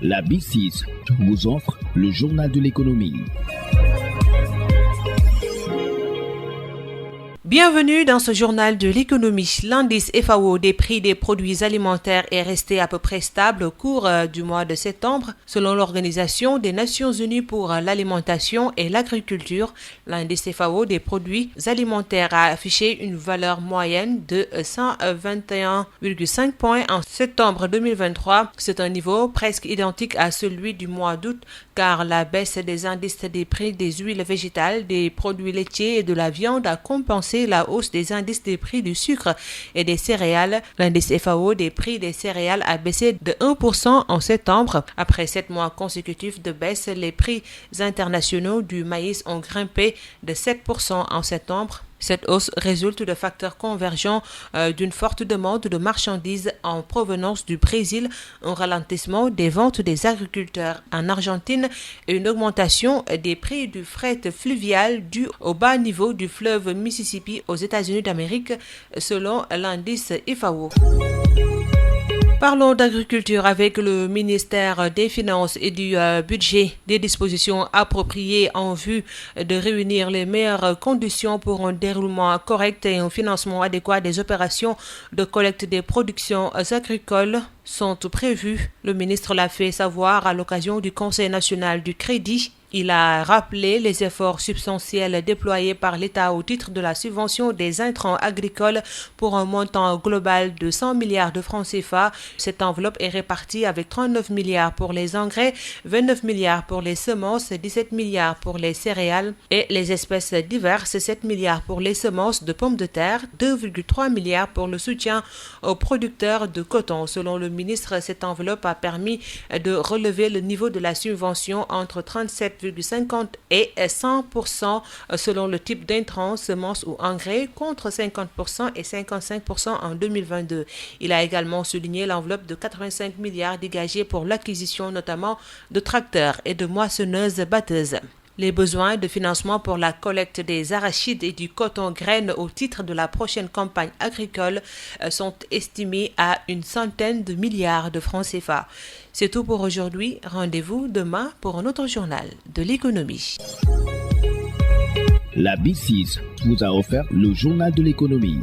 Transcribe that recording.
La B6 vous offre le journal de l'économie. Bienvenue dans ce journal de l'économie. L'indice FAO des prix des produits alimentaires est resté à peu près stable au cours du mois de septembre. Selon l'Organisation des Nations Unies pour l'alimentation et l'agriculture, l'indice FAO des produits alimentaires a affiché une valeur moyenne de 121,5 points en septembre 2023. C'est un niveau presque identique à celui du mois d'août, car la baisse des indices des prix des huiles végétales, des produits laitiers et de la viande a compensé la hausse des indices des prix du sucre et des céréales. L'indice FAO des prix des céréales a baissé de 1% en septembre. Après 7 mois consécutifs de baisse, les prix internationaux du maïs ont grimpé de 7% en septembre. Cette hausse résulte de facteurs convergents d'une forte demande de marchandises en provenance du Brésil, un ralentissement des ventes des agriculteurs en Argentine et une augmentation des prix du fret fluvial dû au bas niveau du fleuve Mississippi aux États-Unis d'Amérique, selon l'indice FAO. Parlons d'agriculture avec le ministère des Finances et du Budget. Des dispositions appropriées en vue de réunir les meilleures conditions pour un déroulement correct et un financement adéquat des opérations de collecte des productions agricoles sont prévues. Le ministre l'a fait savoir à l'occasion du Conseil national du crédit. Il a rappelé les efforts substantiels déployés par l'État au titre de la subvention des intrants agricoles pour un montant global de 100 milliards de francs CFA. Cette enveloppe est répartie avec 39 milliards pour les engrais, 29 milliards pour les semences, 17 milliards pour les céréales et les espèces diverses, 7 milliards pour les semences de pommes de terre, 2,3 milliards pour le soutien aux producteurs de coton. Selon le ministre, cette enveloppe a permis de relever le niveau de la subvention entre 37,50 et 100% selon le type d'intrants, semences ou engrais, contre 50% et 55% en 2022. Il a également souligné l'enveloppe de 85 milliards dégagée pour l'acquisition notamment de tracteurs et de moissonneuses-batteuses. Les besoins de financement pour la collecte des arachides et du coton graines au titre de la prochaine campagne agricole sont estimés à une centaine de milliards de francs CFA. C'est tout pour aujourd'hui. Rendez-vous demain pour un autre journal de l'économie. La B6 vous a offert le journal de l'économie.